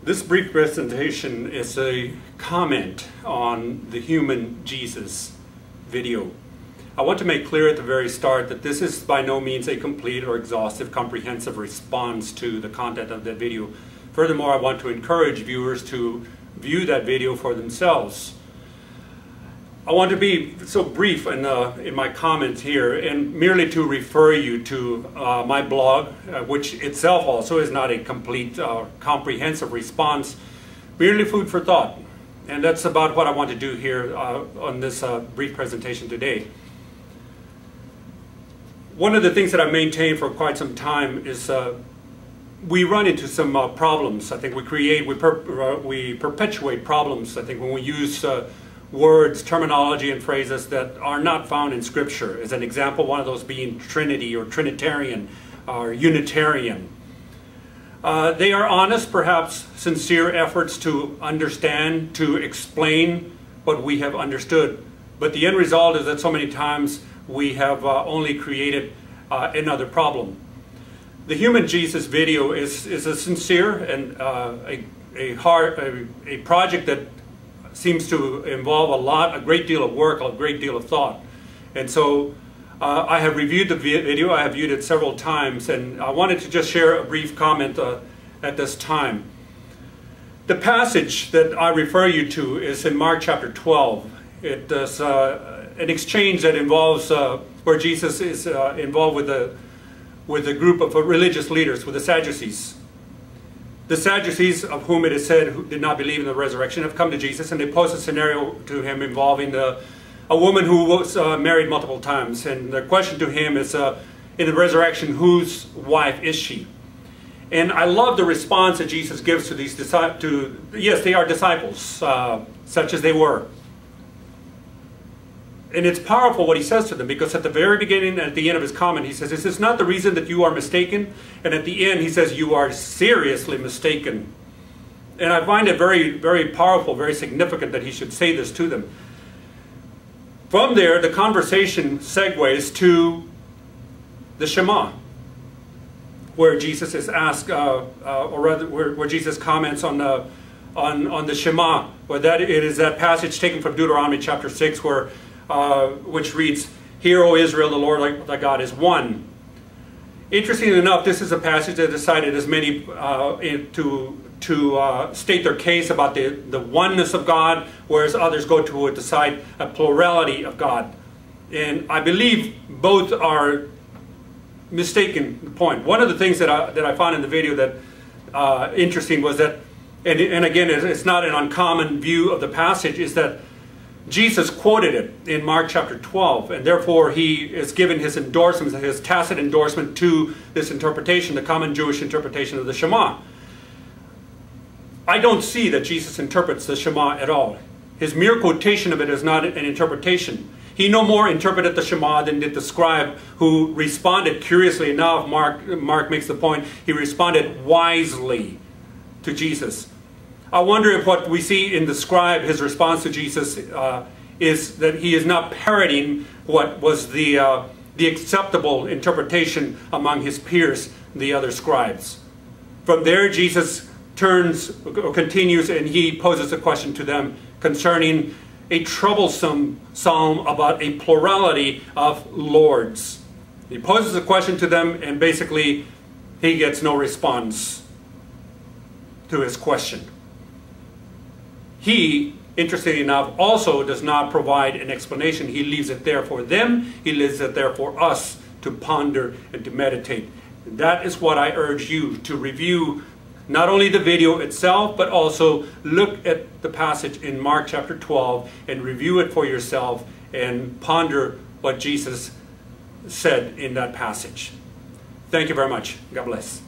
This brief presentation is a comment on the Human Jesus video. I want to make clear at the very start that this is by no means a complete or exhaustive, comprehensive response to the content of that video. Furthermore, I want to encourage viewers to view that video for themselves. I want to be so brief in my comments here and merely to refer you to my blog, which itself also is not a complete, comprehensive response, merely food for thought. And that's about what I want to do here on this brief presentation today. One of the things that I've maintained for quite some time is we run into some problems. I think we perpetuate problems, I think, when we use words, terminology, and phrases that are not found in Scripture. As an example, one of those being Trinity or Trinitarian or Unitarian. They are honest, perhaps sincere efforts to understand, to explain what we have understood. But the end result is that so many times we have only created another problem. The Human Jesus video is a sincere and a project that seems to involve a great deal of work, a great deal of thought. And so I have reviewed the video, I have viewed it several times, and I wanted to just share a brief comment at this time. The passage that I refer you to is in Mark chapter 12. It is an exchange that involves where Jesus is involved with a group of religious leaders, with the Sadducees. The Sadducees, of whom it is said who did not believe in the resurrection, have come to Jesus, and they pose a scenario to him involving a woman who was married multiple times. And the question to him is, in the resurrection, whose wife is she? And I love the response that Jesus gives to these disciples. Yes, they are disciples, such as they were. And it's powerful what he says to them, because at the very beginning and at the end of his comment, he says, "This is not the reason that you are mistaken." And at the end, he says, "You are seriously mistaken." And I find it very, very powerful, very significant that he should say this to them. From there, the conversation segues to the Shema, where Jesus is asked, or rather, where Jesus comments on the Shema. Where it is that passage taken from Deuteronomy chapter 6, which reads, "Hear, O Israel, the Lord thy God is one." Interestingly enough, this is a passage that decided as many to state their case about the oneness of God, whereas others go to decide a plurality of God. And I believe both are mistaken point. One of the things that I found in the video that interesting was that, and again, it's not an uncommon view of the passage, is that Jesus quoted it in Mark chapter 12, and therefore he is given his endorsement, his tacit endorsement to this interpretation, the common Jewish interpretation of the Shema. I don't see that Jesus interprets the Shema at all. His mere quotation of it is not an interpretation. He no more interpreted the Shema than did the scribe, who responded, curiously enough, Mark makes the point, he responded wisely to Jesus. I wonder if what we see in the scribe, his response to Jesus, is that he is not parroting what was the acceptable interpretation among his peers, the other scribes. From there, Jesus continues, and he poses a question to them concerning a troublesome psalm about a plurality of lords. He poses a question to them, and basically he gets no response to his question. He, interestingly enough, also does not provide an explanation. He leaves it there for them. He leaves it there for us to ponder and to meditate. And that is what I urge you to review, not only the video itself, but also look at the passage in Mark chapter 12 and review it for yourself and ponder what Jesus said in that passage. Thank you very much. God bless.